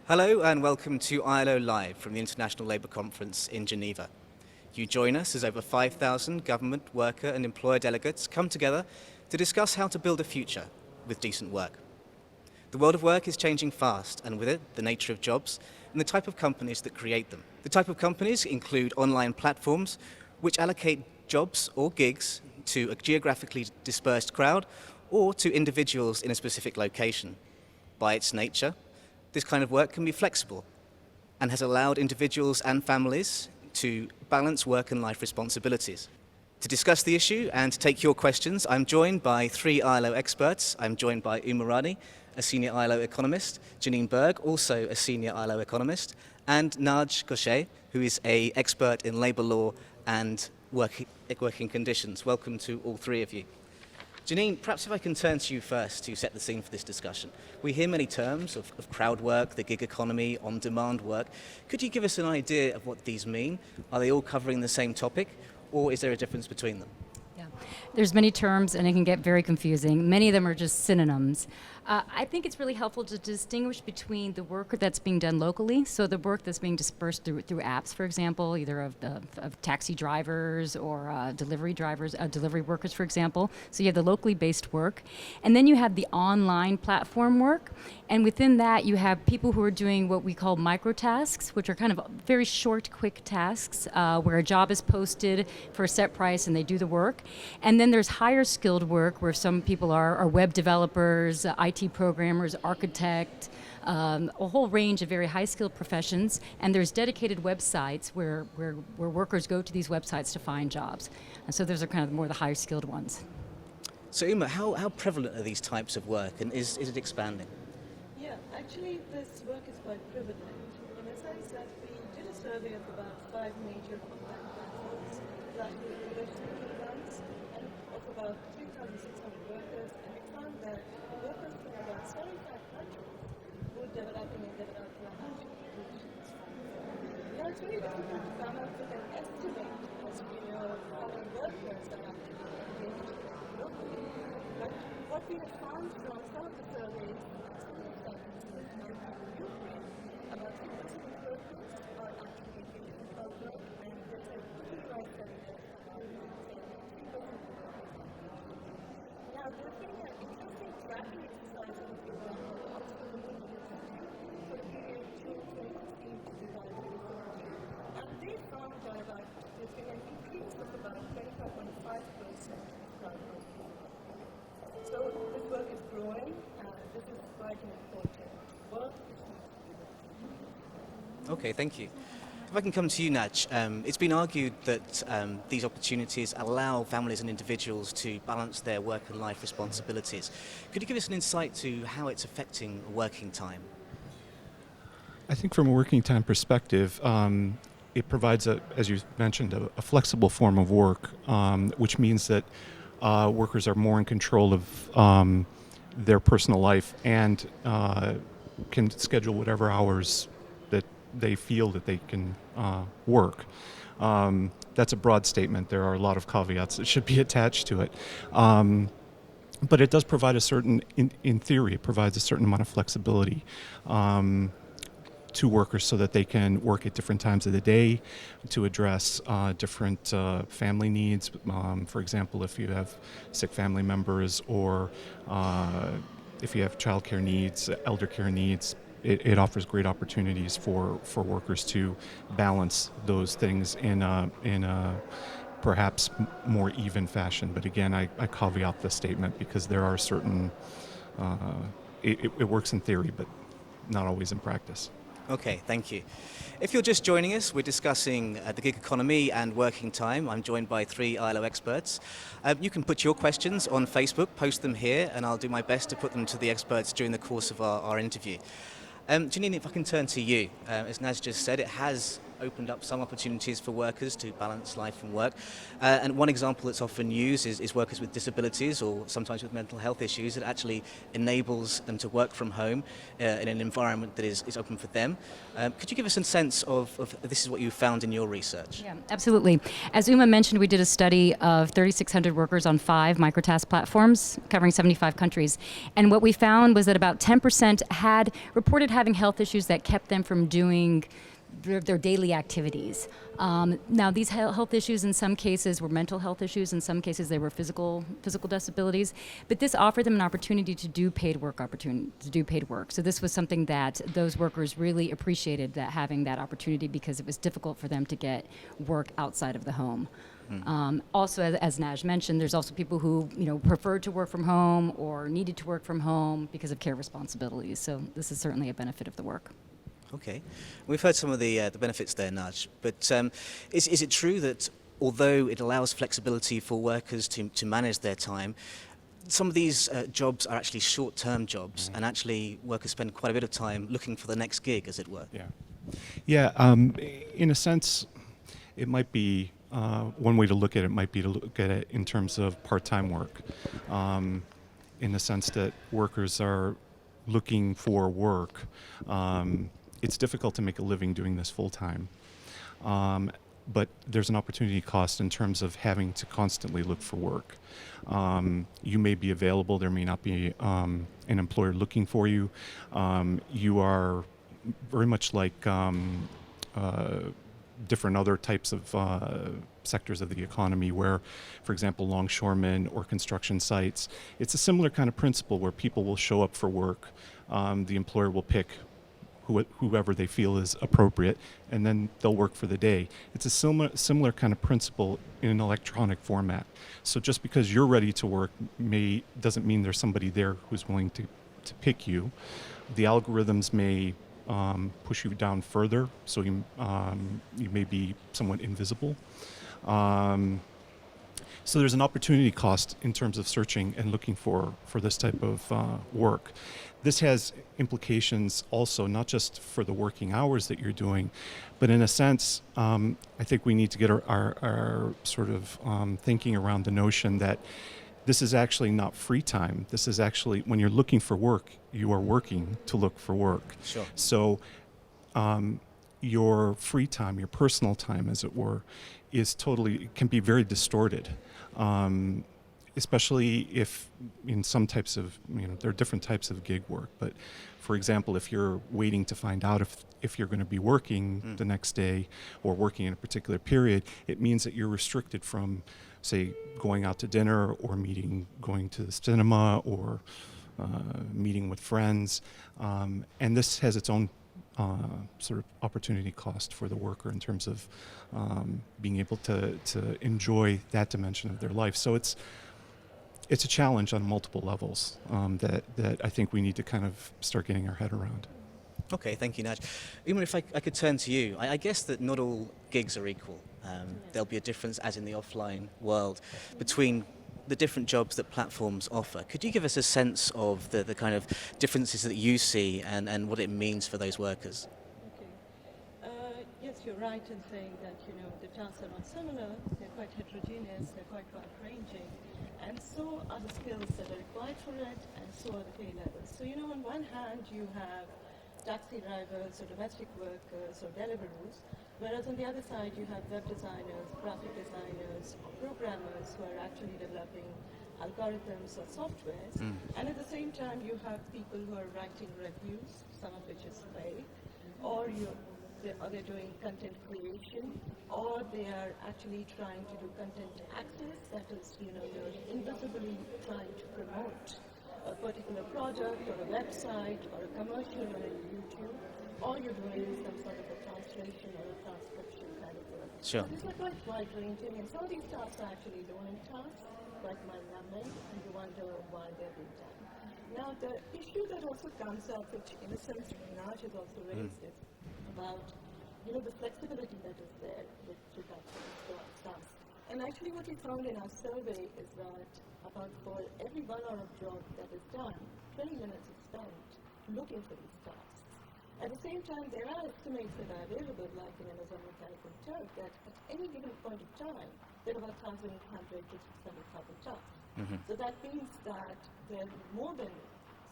Hello and welcome to ILO Live from the International Labour Conference in Geneva. You join us as over 5,000 government, worker and employer delegates come together to discuss how to build a future with decent work. The world of work is changing fast, and with it, the nature of jobs and the type of companies that create them. The type of companies include online platforms which allocate jobs or gigs to a geographically dispersed crowd or to individuals in a specific location. By its nature, this kind of work can be flexible and has allowed individuals and families to balance work and life responsibilities. To discuss the issue and to take your questions, I'm joined by three ILO experts. I'm joined by Uma Rani, a senior ILO economist, Janine Berg, also a senior ILO economist, and Naj Goshe, who is an expert in labour law and working conditions. Welcome to all three of you. Janine, perhaps if I can turn to you first to set the scene for this discussion. We hear many terms of crowd work, the gig economy, on-demand work. Could you give us an idea of what these mean? Are they all covering the same topic, or is there a difference between them? Yeah, there's many terms and it can get very confusing. Many of them are just synonyms. I think it's really helpful to distinguish between the work that's being done locally, so the work that's being dispersed through apps, for example, either of taxi drivers or delivery workers, for example. So you have the locally based work, and then you have the online platform work, and within that you have people who are doing what we call micro tasks, which are kind of very short, quick tasks where a job is posted for a set price and they do the work. And then there's higher skilled work where some people are web developers, IT programmers, architect, a whole range of very high skilled professions. And there's dedicated websites where workers go to these websites to find jobs. And so those are kind of more the higher skilled ones. So Uma, how prevalent are these types of work, and is it expanding? Yeah, actually this work is quite prevalent. In a sense that we did a survey of about 5 major online platforms, largely English-speaking ones, and of about 3,600 workers, and we found that workers from about 75 countries who develop and develop language solutions. Now it's very difficult to come up with an estimate as we know how many workers are actually engaged locally. But what we have found from some of the surveys, about 3% of workers are actually engaged in crowd work, and there's a pretty high survey about 3%. Now, the thing that interesting tracking exercise that we run also for the period June 2016 to July 2017, and they found that there's been an increase of about 25.5% of crowd work. So this work is growing, and this is quite an important work. Okay, thank you. If I can come to you, Naj, it's been argued that these opportunities allow families and individuals to balance their work and life responsibilities. Could you give us an insight to how it's affecting working time? I think from a working time perspective, it provides, as you mentioned, a flexible form of work, which means that workers are more in control of their personal life and can schedule whatever hours that they feel that they can work. That's a broad statement. There are a lot of caveats that should be attached to it. But it does provide a certain, in theory, it provides a certain amount of flexibility to workers so that they can work at different times of the day to address different family needs. For example, if you have sick family members or if you have childcare needs, elder care needs, it offers great opportunities for workers to balance those things in a perhaps more even fashion. But again, I caveat the statement because there are certain, it works in theory, but not always in practice. Okay, thank you. If you're just joining us, we're discussing the gig economy and working time. I'm joined by three ILO experts. You can put your questions on Facebook, post them here, and I'll do my best to put them to the experts during the course of our interview. Janine, if I can turn to you. As Naz just said, it has opened up some opportunities for workers to balance life and work. And one example that's often used is workers with disabilities or sometimes with mental health issues. It actually enables them to work from home in an environment that is open for them. Could you give us a sense of this is what you found in your research? Yeah, absolutely. As Uma mentioned, we did a study of 3,600 workers on 5 microtask platforms covering 75 countries. And what we found was that about 10% had reported having health issues that kept them from doing their daily activities. Now, these health issues in some cases were mental health issues, in some cases they were physical disabilities, but this offered them an opportunity to do paid work. So this was something that those workers really appreciated, that having that opportunity, because it was difficult for them to get work outside of the home. Also, as Naj mentioned, there's also people who preferred to work from home or needed to work from home because of care responsibilities. So this is certainly a benefit of the work. Okay, we've heard some of the benefits there, Naj, but is it true that although it allows flexibility for workers to manage their time, some of these jobs are actually short-term jobs, and actually workers spend quite a bit of time looking for the next gig, as it were? Yeah. In a sense, it might be one way to look at it might be to look at it in terms of part-time work, in the sense that workers are looking for work. It's difficult to make a living doing this full-time, but there's an opportunity cost in terms of having to constantly look for work. You may be available, there may not be an employer looking for you. You are very much like different other types of sectors of the economy where, for example, longshoremen or construction sites, it's a similar kind of principle where people will show up for work. The employer will pick whoever they feel is appropriate, and then they'll work for the day. It's a similar kind of principle in an electronic format. So just because you're ready to work doesn't mean there's somebody there who's willing to pick you. The algorithms may push you down further, so you may be somewhat invisible. So there's an opportunity cost in terms of searching and looking for this type of work. This has implications also, not just for the working hours that you're doing, but in a sense, I think we need to get our sort of thinking around the notion that this is actually not free time. This is actually, when you're looking for work, you are working to look for work. Sure. So your free time, your personal time, as it were, can be very distorted. Especially if in some types of, there are different types of gig work, but for example, if you're waiting to find out if you're going to be working the next day or working in a particular period, it means that you're restricted from, say, going out to dinner or going to the cinema or meeting with friends. And this has its own sort of opportunity cost for the worker in terms of being able to enjoy that dimension of their life. So it's a challenge on multiple levels that I think we need to kind of start getting our head around. Okay, thank you, Naj. Uma, if I could turn to you, I guess that not all gigs are equal. There'll be a difference, as in the offline world, between the different jobs that platforms offer. Could you give us a sense of the kind of differences that you see and what it means for those workers? Okay. Yes, you're right in saying that, the tasks are not similar, they're quite heterogeneous, they're quite wide-ranging, and so are the skills that are required for it, and so are the pay levels. So, on one hand, you have taxi drivers or domestic workers or Deliveroos, whereas on the other side you have web designers, graphic designers, or programmers who are actually developing algorithms or softwares. And at the same time you have people who are writing reviews, some of which is paid, or they're doing content creation, or they are actually trying to do content access, that is, you're invisibly trying to promote a particular product or a website or a commercial on YouTube, or you're doing some sort of a translation or a transcription kind of work. Sure. So these are quite wide-ranging, and some of these tasks are actually learning tasks, quite mind-numbing, and you wonder why they're being done. Now, the issue that also comes up, which in a sense Naj has also raised, is about the flexibility that is there with regard to these tasks. And actually what we found in our survey is that about for every 1 hour of job that is done, 20 minutes is spent looking for these tasks. At the same time, there are estimates that are available, like in Amazon Mechanical Turk, that at any given point of time, there are about 1,100 to 600,000 tasks. So that means that there are more than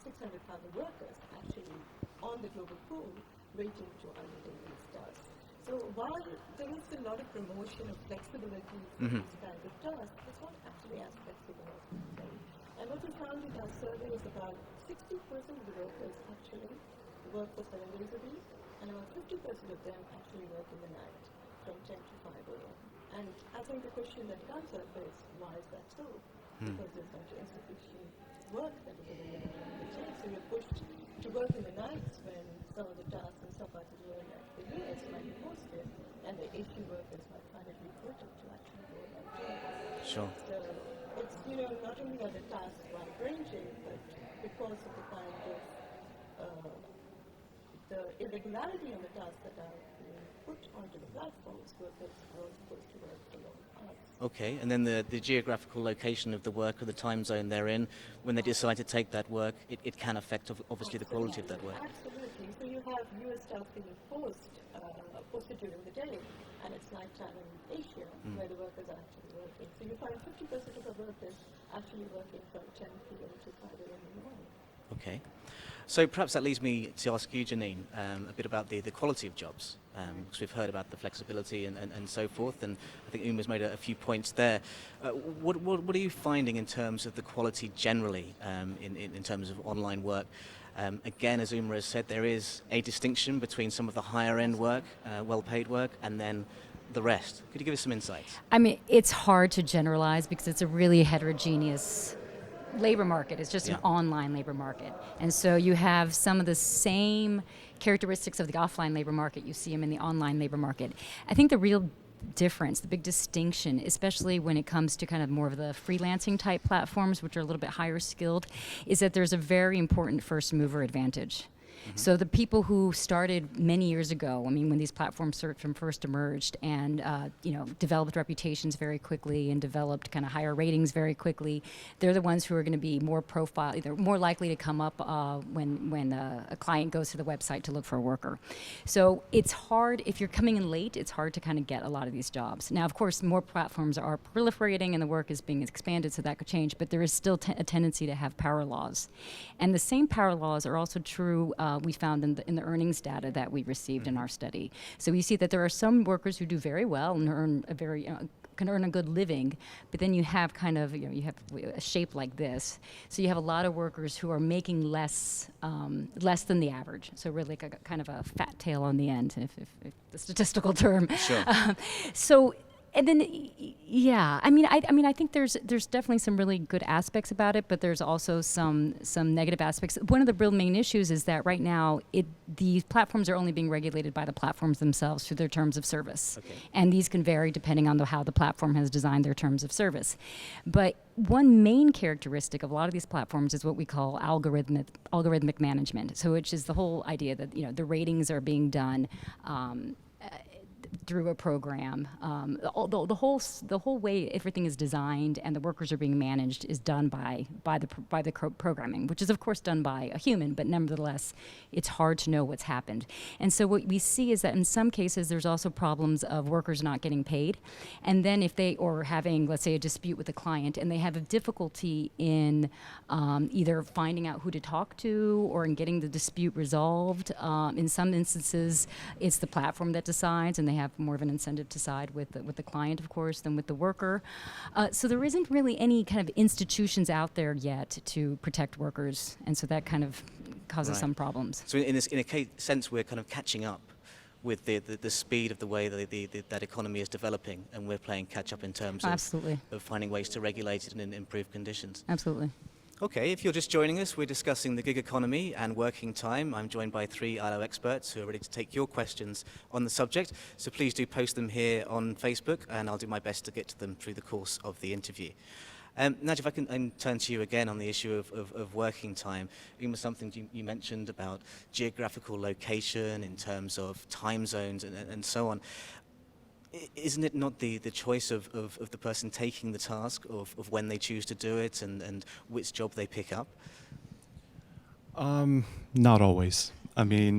600,000 workers actually on the global pool waiting to undertake these tasks. So while there is a lot of promotion of flexibility for these kinds of tasks, it's not actually as flexible as we think. And what we found in our survey is about 60% of the workers actually work for 7 days a week, and about 50% of them actually work in the night from 10 to 5 a.m. And I think the question that comes up is, why is that so? Because there's such insufficient work that is available in the day. So you're pushed to work in the nights when some of the tasks in some parts of the world, like the US, might be posted, and the Asian workers might find it important to actually go that job. Sure. So it's, not only are the tasks wide-ranging, but because of the kind of the irregularity on the tasks that are being put onto the platforms, workers are supposed to work for long hours. Okay, and then the geographical location of the work or the time zone they're in, when they decide to take that work, it can affect obviously the quality of that work. Absolutely. So you have US tasks being posted during the day, and it's nighttime in Asia where the workers are actually working. So you find 50% of the workers actually working from 10 p.m. to 5 a.m. in the morning. Okay. So perhaps that leads me to ask you, Janine, a bit about the quality of jobs, because we've heard about the flexibility and so forth, and I think Uma's made a few points there. What are you finding in terms of the quality generally in terms of online work? Again, as Uma has said, there is a distinction between some of the higher end work, well-paid work, and then the rest. Could you give us some insights? I mean, it's hard to generalize because it's a really heterogeneous labor market. It's just an online labor market. And so you have some of the same characteristics of the offline labor market. You see them in the online labor market. I think the real difference, the big distinction, especially when it comes to kind of more of the freelancing type platforms, which are a little bit higher skilled, is that there's a very important first mover advantage. So the people who started many years ago, I mean, when these platforms first emerged and, developed reputations very quickly and developed kind of higher ratings very quickly, they're the ones who are going to be more they're more likely to come up when a client goes to the website to look for a worker. So it's hard, if you're coming in late, it's hard to kind of get a lot of these jobs. Now, of course, more platforms are proliferating and the work is being expanded, so that could change, but there is still a tendency to have power laws. And the same power laws are also true we found in the earnings data that we received in our study. So we see that there are some workers who do very well and can earn a good living, but then you have kind of, you have a shape like this. So you have a lot of workers who are making less than the average. So really kind of a fat tail on the end, if the statistical term. Sure. And then, I think there's definitely some really good aspects about it, but there's also some negative aspects. One of the real main issues is that right now, these platforms are only being regulated by the platforms themselves through their terms of service. Okay. And these can vary depending on how the platform has designed their terms of service. But one main characteristic of a lot of these platforms is what we call algorithmic management. So which is the whole idea that, the ratings are being done through a program. The whole way everything is designed and the workers are being managed is done by the programming, which is of course done by a human, but nevertheless, it's hard to know what's happened. And so what we see is that in some cases there's also problems of workers not getting paid, and then or having, let's say, a dispute with a client, and they have a difficulty in either finding out who to talk to or in getting the dispute resolved. In some instances, it's the platform that decides, and they have more of an incentive to side with the client, of course, than with the worker. So there isn't really any kind of institutions out there yet to protect workers, and so that kind of causes some problems. So in a sense, we're kind of catching up with the speed of the way that economy is developing, and we're playing catch up in terms of finding ways to regulate it and improve conditions. Absolutely. Okay, if you're just joining us, we're discussing the gig economy and working time. I'm joined by 3 ILO experts who are ready to take your questions on the subject. So please do post them here on Facebook, and I'll do my best to get to them through the course of the interview. Naj, if I can turn to you again on the issue of working time. It was something you mentioned about geographical location in terms of time zones and so on. Isn't it not the choice of the person taking the task of when they choose to do it and which job they pick up? Not always. I mean,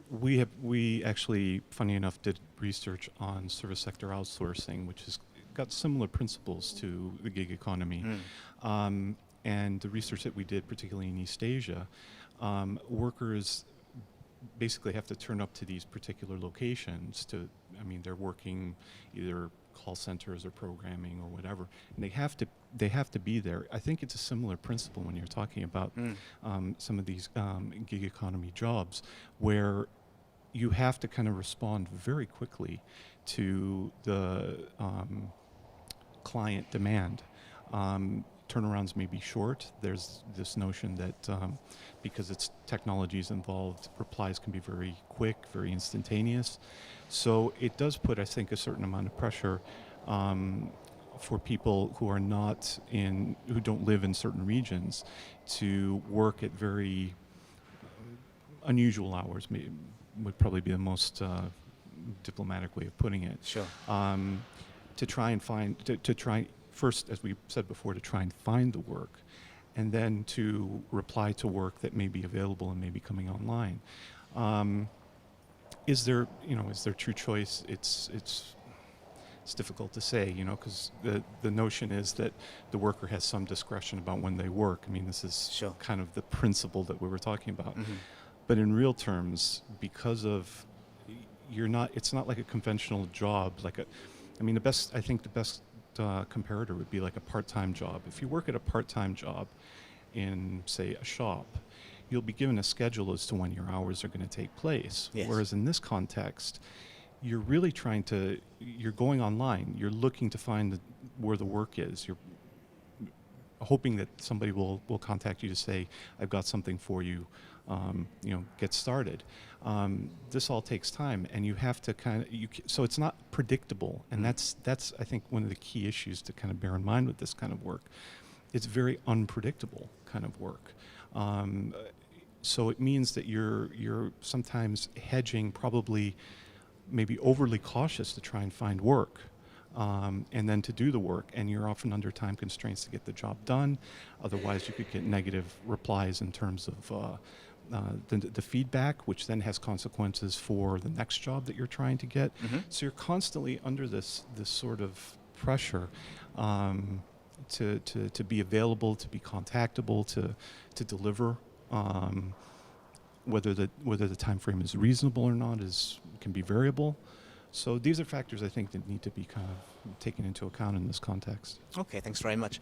We actually, funny enough, did research on service sector outsourcing, which has got similar principles to the gig economy. And the research that we did, particularly in East Asia, workers basically have to turn up to these particular locations to, I mean, they're working either call centers or programming or whatever, and they have to be there. I think it's a similar principle when you're talking about some of these gig economy jobs, where you have to kind of respond very quickly to the client demand. Turnarounds may be short. There's this notion that because it's technologies involved, replies can be very quick, very instantaneous. So it does put, I think, a certain amount of pressure for people who are not in, who don't live in certain regions, to work at very unusual hours. Would probably be the most diplomatic way of putting it. Sure. To try and find, to try first, as we said before, to try and find the work, and then to reply to work that may be available and may be coming online. Is there true choice? It's difficult to say, because the notion is that the worker has some discretion about when they work. I mean, this is Sure. kind of the principle that we were talking about. But in real terms, because of it's not like a conventional job. The best comparator would be like a part-time job. If you work at a part-time job in, say, a shop, you'll be given a schedule as to when your hours are going to take place. Yes. Whereas in this context, you're really you're going online, you're looking to find where the work is. You're hoping that somebody will contact you to say, I've got something for you, get started. This all takes time, and you have to so it's not predictable, and that's I think one of the key issues to kind of bear in mind with this kind of work. It's very unpredictable kind of work. So it means that you're sometimes hedging, probably maybe overly cautious to try and find work. And then to do the work, and you're often under time constraints to get the job done. Otherwise, you could get negative replies in terms of the feedback, which then has consequences for the next job that you're trying to get. So you're constantly under this sort of pressure to be available, to be contactable, to deliver. Whether the time frame is reasonable or not can be variable. So these are factors, I think, that need to be kind of taken into account in this context. Okay, thanks very much.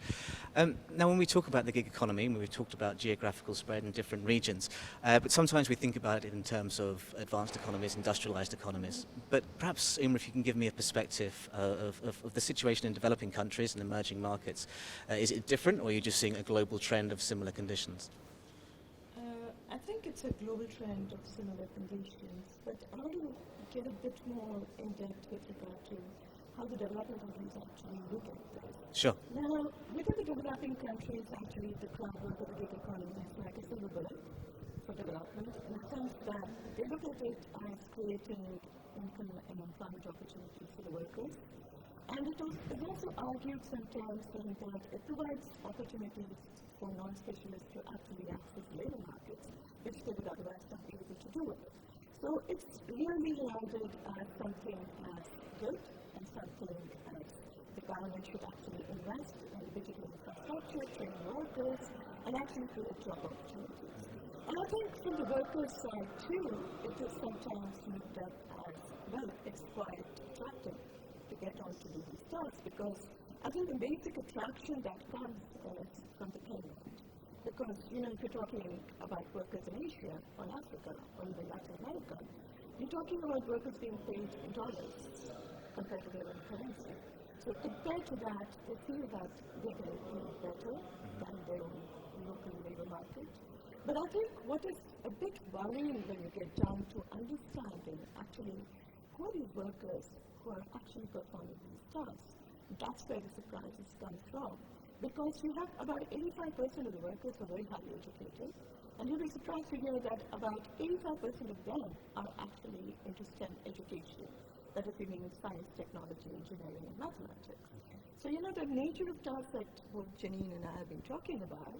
Now, when we talk about the gig economy, we've talked about geographical spread in different regions, but sometimes we think about it in terms of advanced economies, industrialized economies. But perhaps, Imre, if you can give me a perspective of the situation in developing countries and emerging markets. Is it different, or are you just seeing a global trend of similar conditions? I think it's a global trend of similar conditions, but I want to get a bit more in depth with regard to how the developing countries actually look at this. Sure. Now, within the developing countries, actually, the cloud work of the gig economy is like a silver bullet for development, in the sense that they look at it as creating income and employment opportunities for the workers. And it also argued sometimes saying that it provides opportunities for non-specialists to actually access labor markets, which they would otherwise not be able to do it. So it's really lauded as something as good and something as the government should actually invest in digital infrastructure, train workers, and actually create job opportunities. And I think from the workers' side too, it is sometimes looked at as, well, it's quite attractive to get on to do these tasks, because I think the basic attraction that comes is from the payment. Because, if you're talking about workers in Asia or Africa or even Latin America, you're talking about workers being paid in dollars compared to their own currency. So compared to that, they feel that they can do better than their own local labor market. But I think what is a bit worrying when you get down to understanding actually who are these workers who are actually performing these tasks, that's where the surprises come from. Because you have about 85% of the workers who are very highly educated, and you'll be surprised to hear that about 85% of them are actually into STEM education. That is, meaning science, technology, engineering, and mathematics. So, the nature of tasks that both Janine and I have been talking about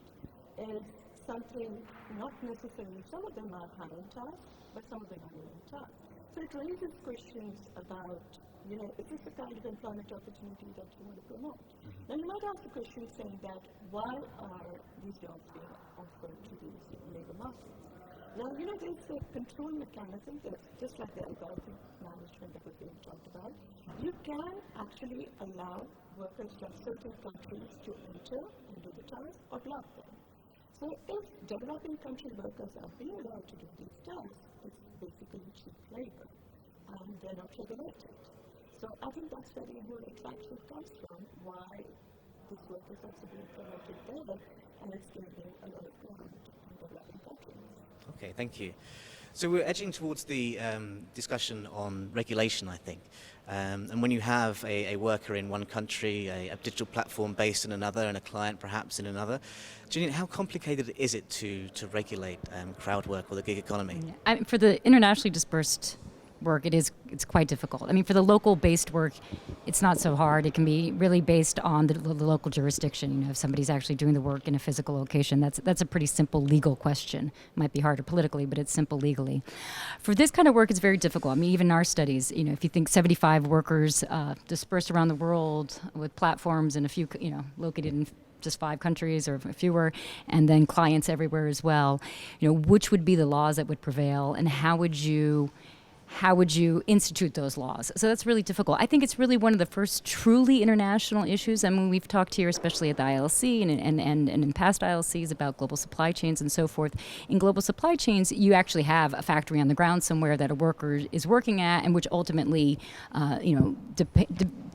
is something not necessarily, some of them are high-end tasks, but some of them are low-end tasks. So it raises questions about, is this the kind of employment opportunity that you want to promote? Now you might ask the question saying that, why are these jobs being offered to these labor markets? Now, there's a control mechanism that, just like the algorithmic management that was being talked about, you can actually allow workers from certain countries to enter and do the task or block them. So if developing country workers are being allowed to do these tasks, it's basically cheap labor, and they're not regulated. So I think that's where the whole attraction comes from, why this work is also being promoted there, and it's gaining a lot of ground in developing countries. Okay, thank you. So we're edging towards the discussion on regulation, I think. And when you have a worker in one country, a digital platform based in another, and a client perhaps in another, Janine, how complicated is it to regulate crowd work or the gig economy? For the internationally dispersed work, it's quite difficult. For the local based work, it's not so hard. It can be really based on the local jurisdiction. If somebody's actually doing the work in a physical location, that's a pretty simple legal question. It might be harder politically, but it's simple legally. For this kind of work, it's very difficult. Even in our studies, if you think 75 workers dispersed around the world with platforms and a few, located in just 5 countries or fewer, and then clients everywhere as well, which would be the laws that would prevail, and how would you institute those laws? So that's really difficult. I think it's really one of the first truly international issues. We've talked here, especially at the ILC and in past ILCs, about global supply chains and so forth. In global supply chains, you actually have a factory on the ground somewhere that a worker is working at, and which ultimately,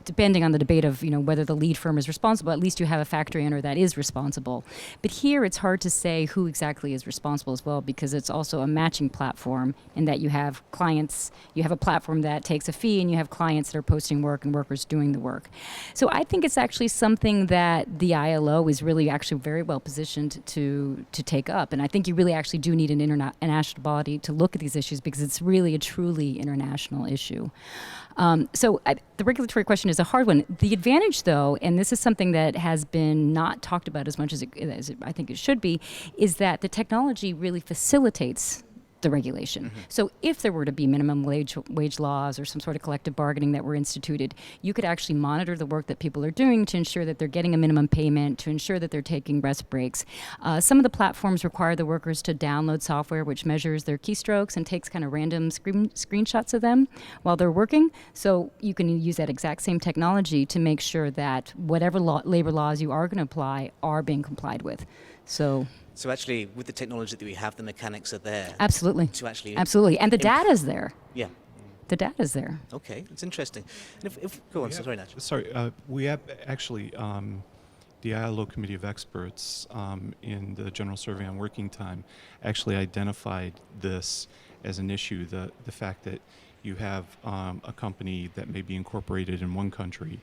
depending on the debate of whether the lead firm is responsible, at least you have a factory owner that is responsible. But here it's hard to say who exactly is responsible as well, because it's also a matching platform in that you have clients, you have a platform that takes a fee, and you have clients that are posting work and workers doing the work. So I think it's actually something that the ILO is really actually very well positioned to take up. And I think you really actually do need an international body to look at these issues, because it's really a truly international issue. The regulatory question is a hard one. The advantage, though, and this is something that has been not talked about as much as I think it should be, is that the technology really facilitates the regulation. Mm-hmm. So if there were to be minimum wage laws or some sort of collective bargaining that were instituted, you could actually monitor the work that people are doing to ensure that they're getting a minimum payment, to ensure that they're taking rest breaks. Some of the platforms require the workers to download software which measures their keystrokes and takes kind of random screenshots of them while they're working. So you can use that exact same technology to make sure that whatever labor laws you are going to apply are being complied with. So actually, with the technology that we have, the mechanics are there. Absolutely. Absolutely. And the data's there. Yeah. The data's there. Okay, it's interesting. And go on, sorry, Nat. Sorry, we have actually the ILO Committee of Experts in the General Survey on Working Time actually identified this as an issue, the fact that you have a company that may be incorporated in one country,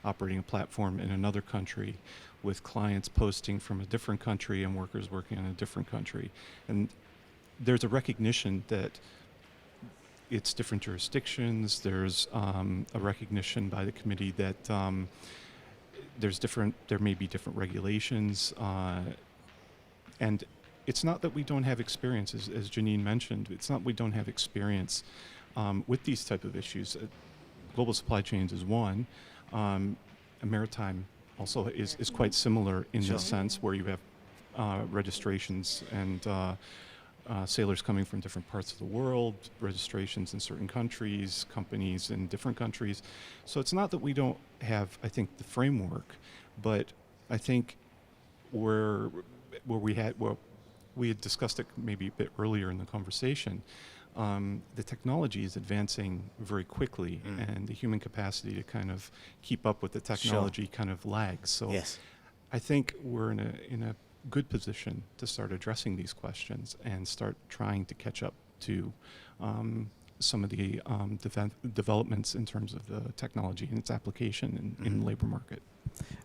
operating a platform in another country, with clients posting from a different country and workers working in a different country. And there's a recognition that it's different jurisdictions. There's a recognition by the committee that there may be different regulations. And it's not that we don't have experience, as Janine mentioned, it's not we don't have experience with these type of issues. Global supply chains is one. Maritime also is quite similar in this sense, where you have registrations and sailors coming from different parts of the world, registrations in certain countries, companies in different countries. So it's not that we don't have, I think, the framework, but I think where we had discussed it maybe a bit earlier in the conversation, the technology is advancing very quickly, and the human capacity to kind of keep up with the technology kind of lags. So yes. I think we're in a good position to start addressing these questions and start trying to catch up to some of the developments in terms of the technology and its application in the labor market.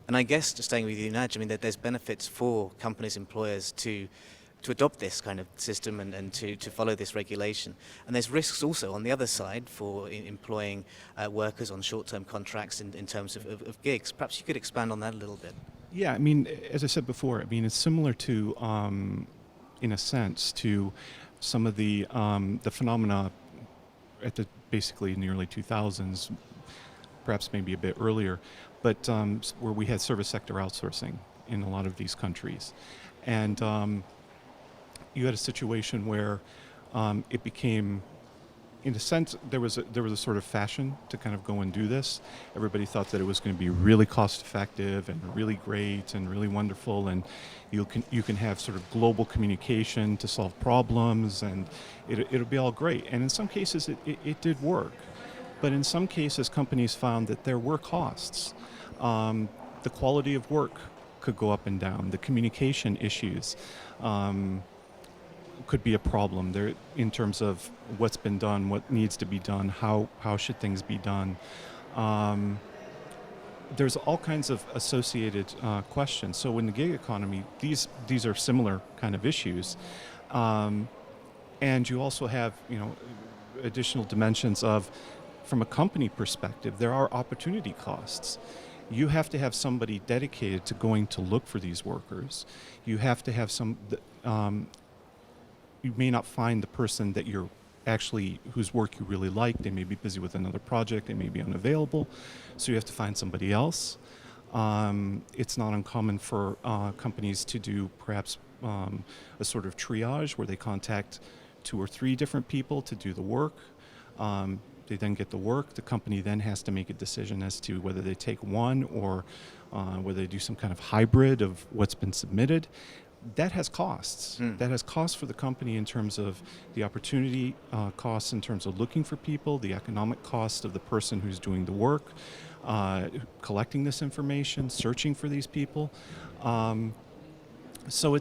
And I guess, just staying with you, Naj, that there's benefits for companies, employers to adopt this kind of system and to follow this regulation. And there's risks also on the other side for employing workers on short-term contracts in terms of gigs. Perhaps you could expand on that a little bit. Yeah, as I said before, it's similar to in a sense, to some of the phenomena at the basically in the early 2000s, perhaps maybe a bit earlier, but where we had service sector outsourcing in a lot of these countries. And you had a situation where it became, in a sense, there was a sort of fashion to kind of go and do this. Everybody thought that it was going to be really cost effective and really great and really wonderful, and you can have sort of global communication to solve problems, and it'll be all great. And in some cases, it did work, but in some cases, companies found that there were costs. The quality of work could go up and down. The communication issues could be a problem there in terms of what's been done, what needs to be done, how should things be done. There's all kinds of associated questions. So in the gig economy, these are similar kind of issues, and you also have additional dimensions of, from a company perspective, there are opportunity costs. You have to have somebody dedicated to going to look for these workers. You have to have you may not find the person that whose work you really like. They may be busy with another project, they may be unavailable, so you have to find somebody else. It's not uncommon for companies to do perhaps a sort of triage where they contact 2 or 3 different people to do the work. They then get the work. The company then has to make a decision as to whether they take one or whether they do some kind of hybrid of what's been submitted. That has costs. That has costs for the company in terms of the opportunity costs in terms of looking for people, the economic cost of the person who's doing the work, collecting this information, searching for these people. So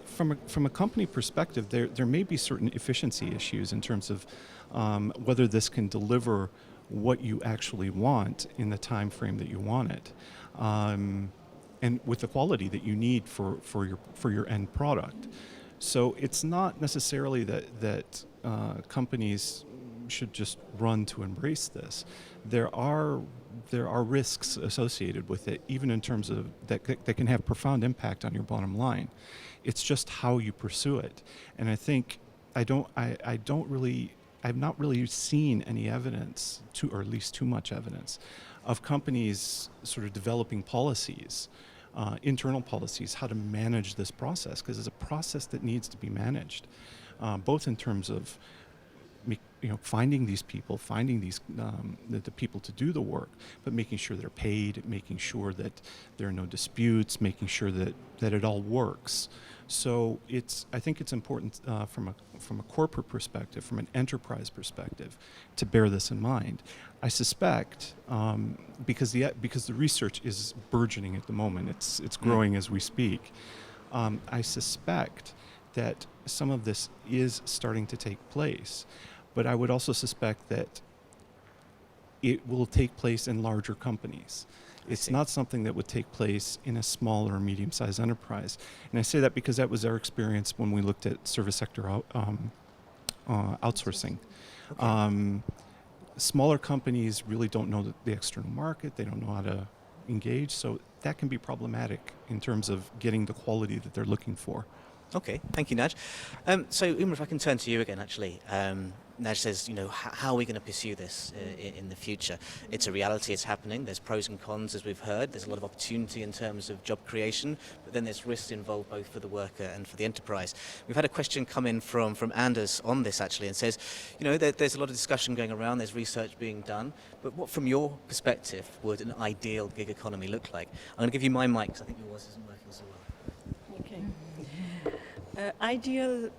from a company perspective, there may be certain efficiency issues in terms of whether this can deliver what you actually want in the time frame that you want it. And with the quality that you need for your end product. So it's not necessarily that companies should just run to embrace this. There are risks associated with it, even in terms of that can have profound impact on your bottom line. It's just how you pursue it. And I think I've not really seen any evidence, or at least too much evidence, of companies sort of developing policies, internal policies, how to manage this process, because it's a process that needs to be managed, both in terms of finding these people, finding the people to do the work, but making sure they're paid, making sure that there are no disputes, making sure that it all works. So I think it's important from a corporate perspective, from an enterprise perspective, to bear this in mind. I suspect, because the research is burgeoning at the moment, it's growing as we speak. I suspect that some of this is starting to take place, but I would also suspect that it will take place in larger companies. It's not something that would take place in a small or medium-sized enterprise. And I say that because that was our experience when we looked at service sector outsourcing. Okay. Smaller companies really don't know the external market. They don't know how to engage. So that can be problematic in terms of getting the quality that they're looking for. Okay, thank you, Naj. So, Umar, if I can turn to you again, actually. Naj says, how are we going to pursue this in the future? It's a reality, it's happening. There's pros and cons, as we've heard. There's a lot of opportunity in terms of job creation, but then there's risks involved both for the worker and for the enterprise. We've had a question come in from Anders on this, actually, and says, there's a lot of discussion going around, there's research being done, but what, from your perspective, would an ideal gig economy look like? I'm going to give you my mic, because I think yours isn't working so well. Okay. Ideal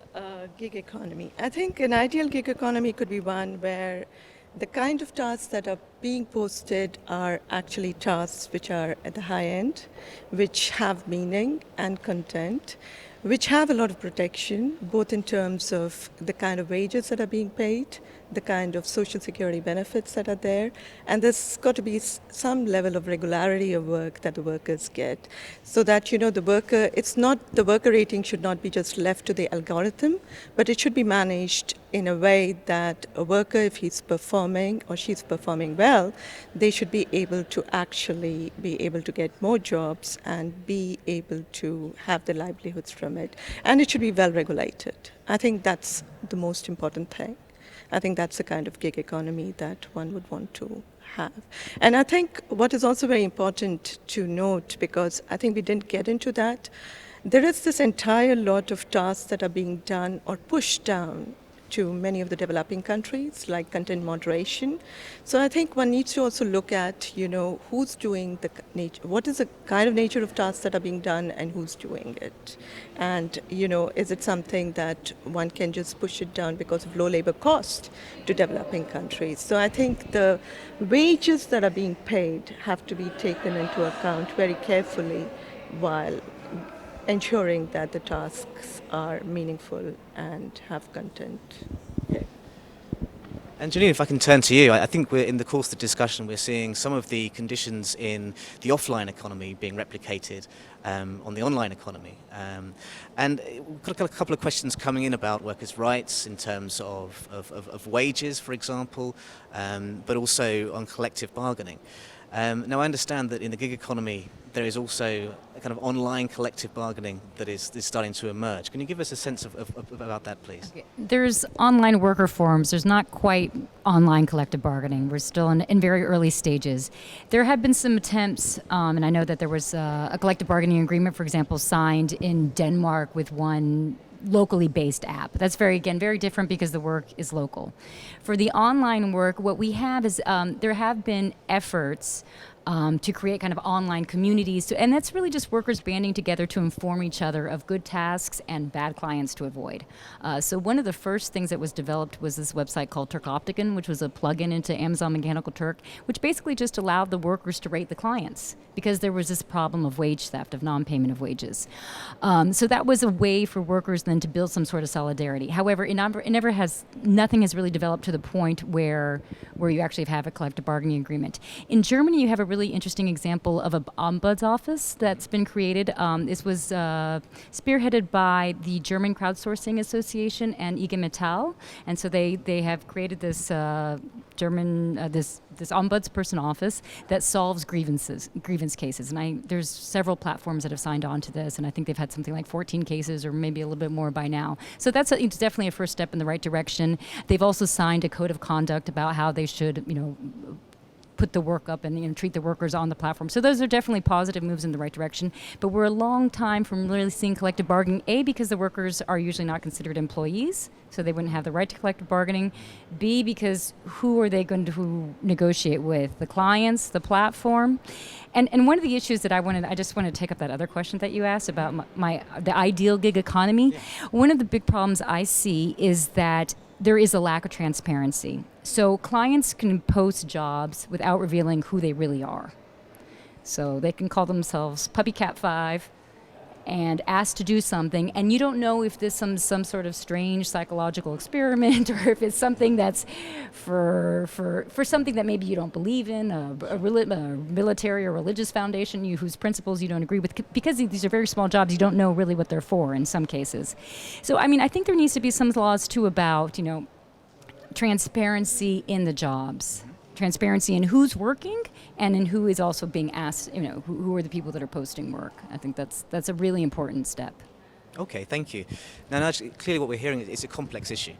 gig economy. I think an ideal gig economy could be one where the kind of tasks that are being posted are actually tasks which are at the high end, which have meaning and content, which have a lot of protection, both in terms of the kind of wages that are being paid, the kind of social security benefits that are there, and there's got to be some level of regularity of work that the workers get, so that the worker rating should not be just left to the algorithm, but it should be managed in a way that a worker, if he's performing or she's performing well, they should be able to actually be able to get more jobs and be able to have their livelihoods from it, and it should be well regulated. I think that's the most important thing. I think that's the kind of gig economy that one would want to have. And I think what is also very important to note, because I think we didn't get into that, there is this entire lot of tasks that are being done or pushed down to many of the developing countries, like content moderation. So I think one needs to also look at, who's doing what is the kind of nature of tasks that are being done and who's doing it. And, is it something that one can just push it down because of low labor cost to developing countries? So I think the wages that are being paid have to be taken into account very carefully while ensuring that the tasks are meaningful and have content. And Janine, if I can turn to you, I think we're in the course of the discussion, we're seeing some of the conditions in the offline economy being replicated on the online economy. And we've got a couple of questions coming in about workers' rights in terms of wages, for example, but also on collective bargaining. Now, I understand that in the gig economy, there is also a kind of online collective bargaining that is starting to emerge. Can you give us a sense about that, please? Okay. There's online worker forums. There's not quite online collective bargaining. We're still in very early stages. There have been some attempts, and I know that there was a collective bargaining agreement, for example, signed in Denmark with one locally based app. That's very different because the work is local. For the online work, what we have is there have been efforts to create kind of online communities. And that's really just workers banding together to inform each other of good tasks and bad clients to avoid. So one of the first things that was developed was this website called Turkopticon, which was a plugin into Amazon Mechanical Turk, which basically just allowed the workers to rate the clients because there was this problem of wage theft, of non-payment of wages. So that was a way for workers then to build some sort of solidarity. However, nothing has really developed to the point where you actually have a collective bargaining agreement. In Germany, you have a really interesting example of an ombuds office that's been created. This was spearheaded by the German Crowdsourcing Association and IG Metall, and so they have created this this ombudsperson office that solves grievance cases. And there's several platforms that have signed on to this, and I think they've had something like 14 cases or maybe a little bit more by now. So it's definitely a first step in the right direction. They've also signed a code of conduct about how they should, put the work up and treat the workers on the platform. So those are definitely positive moves in the right direction. But we're a long time from really seeing collective bargaining, A, because the workers are usually not considered employees, so they wouldn't have the right to collective bargaining. B, because who are they going to negotiate with? The clients, the platform? And one of the issues that I just want to take up that other question that you asked about the ideal gig economy. Yeah. One of the big problems I see is that there is a lack of transparency. So clients can post jobs without revealing who they really are. So they can call themselves Puppy Cat 5 and ask to do something, and you don't know if this is some sort of strange psychological experiment or if it's something that's for something that maybe you don't believe in, a military or religious foundation whose principles you don't agree with, because these are very small jobs. You don't know really what they're for in some cases. So I think there needs to be some laws too about transparency in the jobs. Transparency in who's working and in who is also being asked, who are the people that are posting work. I think that's a really important step. Okay, thank you. Now, clearly what we're hearing is a complex issue,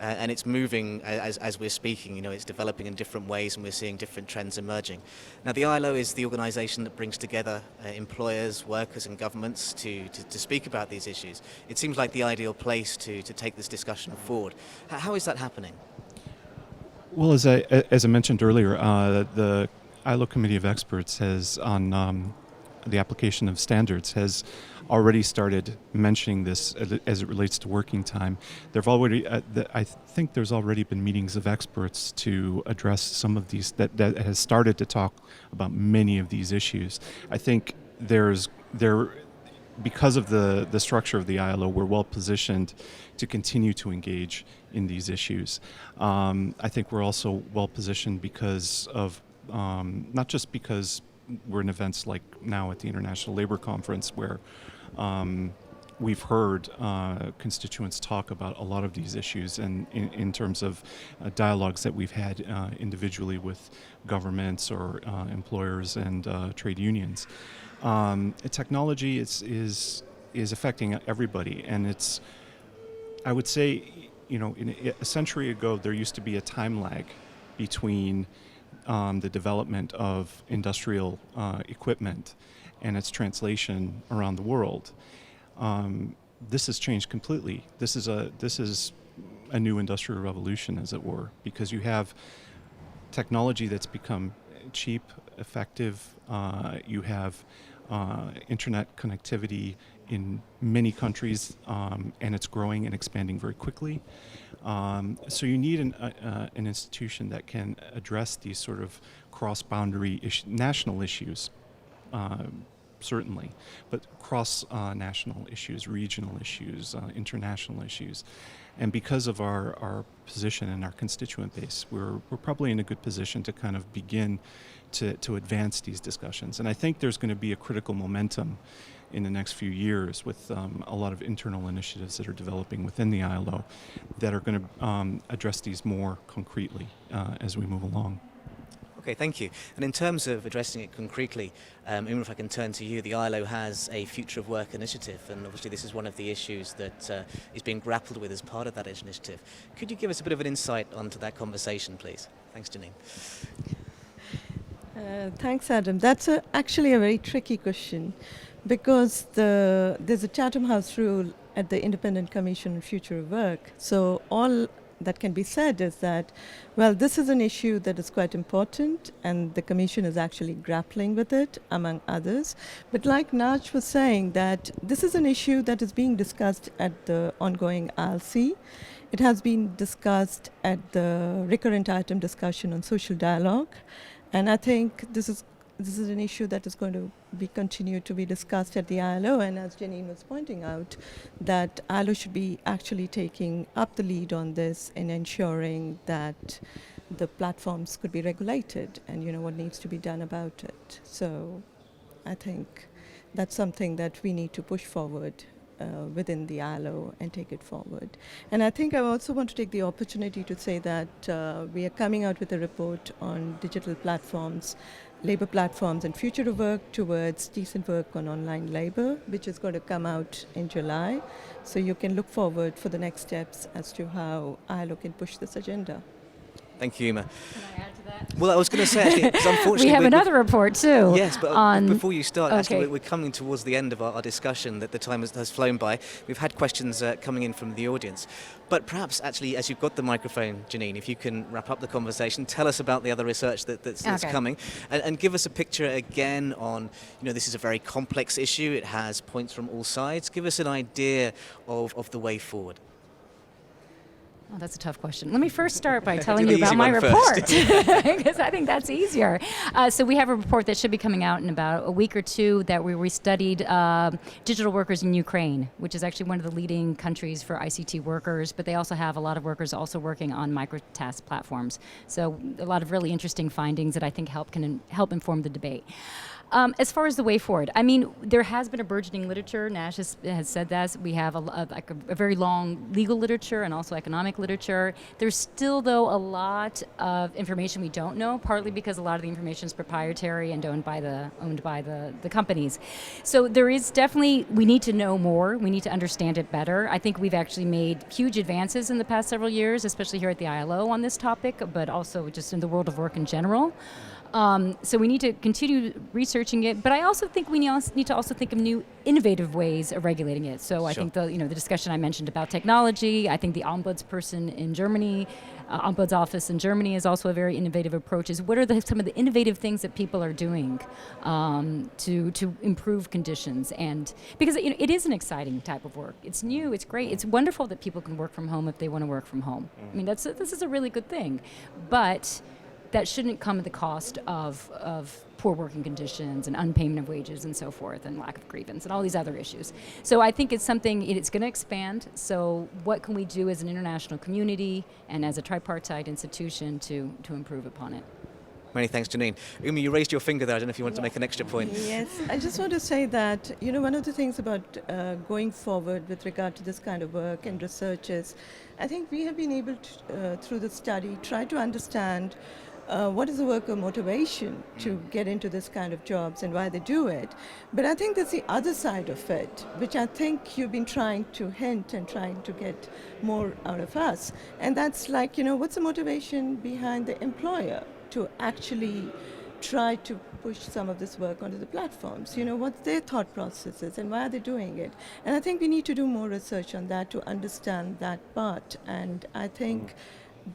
and it's moving as we're speaking. It's developing in different ways, and we're seeing different trends emerging. Now, the ILO is the organisation that brings together employers, workers and governments to speak about these issues. It seems like the ideal place to take this discussion forward. How is that happening? Well, as I mentioned earlier, the ILO Committee of Experts has, on the application of standards, has already started mentioning this as it relates to working time. I think there's already been meetings of experts to address some of these, that has started to talk about many of these issues. I think because of the structure of the ILO, we're well positioned to continue to engage in these issues. I think we're also well positioned because of, not just because we're in events like now at the International Labor Conference where we've heard constituents talk about a lot of these issues, and in terms of dialogues that we've had individually with governments or employers and trade unions. Technology is affecting everybody, and it's, I would say, a century ago there used to be a time lag between the development of industrial equipment and its translation around the world. This has changed completely. This is a new industrial revolution, as it were, because you have technology that's become cheap, effective. You have internet connectivity in many countries, and it's growing and expanding very quickly. So you need an institution that can address these sort of cross-boundary national issues, certainly, but cross-national issues, regional issues, international issues. And because of our position and our constituent base, we're probably in a good position to kind of begin to advance these discussions. And I think there's going to be a critical momentum in the next few years with a lot of internal initiatives that are developing within the ILO that are going to address these more concretely as we move along. Okay, thank you. And in terms of addressing it concretely, even if I can turn to you, the ILO has a Future of Work initiative, and obviously this is one of the issues that is being grappled with as part of that initiative. Could you give us a bit of an insight onto that conversation, please? Thanks, Janine. Thanks, Adam. That's actually a very tricky question, because there's a Chatham House rule at the Independent Commission on Future of Work. So all that can be said is that, well, this is an issue that is quite important, and the Commission is actually grappling with it, among others. But like Naj was saying, that this is an issue that is being discussed at the ongoing ILC. It has been discussed at the recurrent item discussion on social dialogue. And I think this is an issue that is going to be continued to be discussed at the ILO. And as Janine was pointing out, that ILO should be actually taking up the lead on this and ensuring that the platforms could be regulated and what needs to be done about it. So I think that's something that we need to push forward within the ILO and take it forward. And I think I also want to take the opportunity to say that we are coming out with a report on digital platforms, labor platforms, and future of work towards decent work on online labor, which is going to come out in July. So you can look forward for the next steps as to how ILO can push this agenda. Thank you, Uma. Can I add to that? Well, I was going to say, actually, because unfortunately... We have another report, too. Yes, but before you start, actually, Okay. we're coming towards the end of our discussion, that the time has flown by. We've had questions coming in from the audience. But perhaps, actually, as you've got the microphone, Janine, if you can wrap up the conversation, tell us about the other research that's Okay. coming, and give us a picture again on, this is a very complex issue. It has points from all sides. Give us an idea of the way forward. Oh, that's a tough question. Let me first start by telling Do you the about easy my one report, first. because I think that's easier. So we have a report that should be coming out in about a week or two that we studied digital workers in Ukraine, which is actually one of the leading countries for ICT workers, but they also have a lot of workers also working on microtask platforms. So a lot of really interesting findings that I think can help inform the debate. As far as the way forward, I mean, there has been a burgeoning literature. Nash has said that. We have a very long legal literature and also economic literature. There's still, though, a lot of information we don't know, partly because a lot of the information is proprietary and owned by the companies. So there is definitely, we need to know more. We need to understand it better. I think we've actually made huge advances in the past several years, especially here at the ILO on this topic, but also just in the world of work in general. So we need to continue researching it, but I also think we need to also think of new innovative ways of regulating it. So I think the discussion I mentioned about technology, I think the ombudsperson in Germany, Ombuds office in Germany is also a very innovative approach. Is what are some of the innovative things that people are doing to improve conditions? And because it is an exciting type of work. It's new, it's great, it's wonderful that people can work from home if they want to work from home. I mean, this is a really good thing, but that shouldn't come at the cost of poor working conditions and unpayment of wages and so forth, and lack of grievance and all these other issues. So I think it's something, it's going to expand. So what can we do as an international community and as a tripartite institution to improve upon it? Many thanks, Janine. Umi, you raised your finger there. I don't know if you wanted to make an extra point. Yes, I just want to say that, one of the things about going forward with regard to this kind of work and research is, I think we have been able to, through the study, try to understand what is the worker motivation to get into this kind of jobs and why they do it. But I think there's the other side of it, which I think you've been trying to hint and trying to get more out of us. And that's like, what's the motivation behind the employer to actually try to push some of this work onto the platforms? What's their thought processes and why are they doing it? And I think we need to do more research on that to understand that part. And I think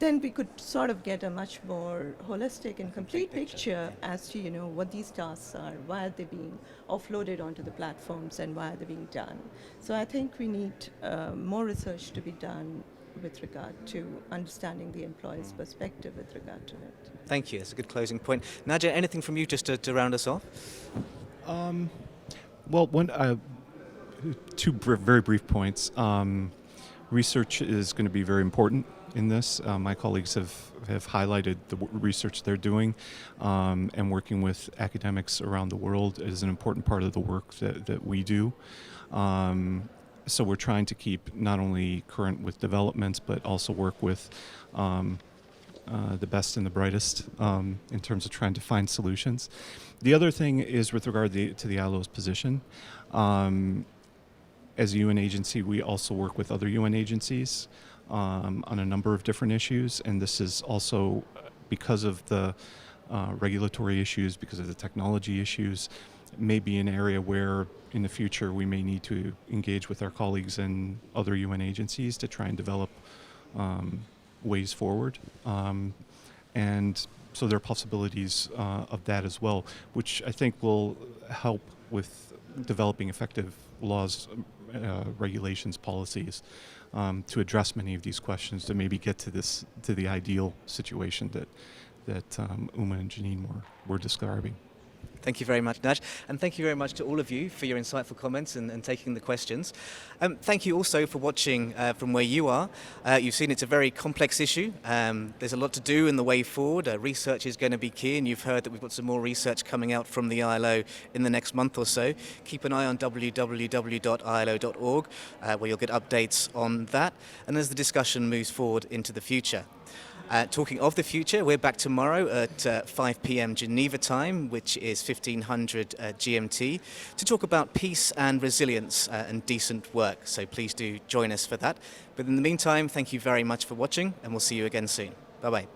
then we could sort of get a much more holistic and complete picture as to, what these tasks are, why are they being offloaded onto the platforms, and why are they being done. So I think we need more research to be done with regard to understanding the employer's perspective with regard to it. Thank you. That's a good closing point. Nadia, anything from you just to round us off? Well, very brief points. Research is going to be very important in this. My colleagues have highlighted the research they're doing, and working with academics around the world is an important part of the work that we do. So we're trying to keep not only current with developments, but also work with the best and the brightest in terms of trying to find solutions. The other thing is with regard to the ILO's position. As a UN agency, we also work with other UN agencies on a number of different issues, and this is also because of the regulatory issues, because of the technology issues, may be an area where in the future we may need to engage with our colleagues in other UN agencies to try and develop ways forward. And so there are possibilities of that as well, which I think will help with developing effective laws, regulations, policies to address many of these questions, to maybe get to the ideal situation that Uma and Janine were describing. Thank you very much, Naj. And thank you very much to all of you for your insightful comments and taking the questions. Thank you also for watching from where you are. You've seen it's a very complex issue. There's a lot to do in the way forward. Research is going to be key, and you've heard that we've got some more research coming out from the ILO in the next month or so. Keep an eye on www.ilo.org, where you'll get updates on that, and as the discussion moves forward into the future. Talking of the future, we're back tomorrow at 5 p.m. Geneva time, which is 1500 GMT, to talk about peace and resilience and decent work. So please do join us for that. But in the meantime, thank you very much for watching, and we'll see you again soon. Bye-bye.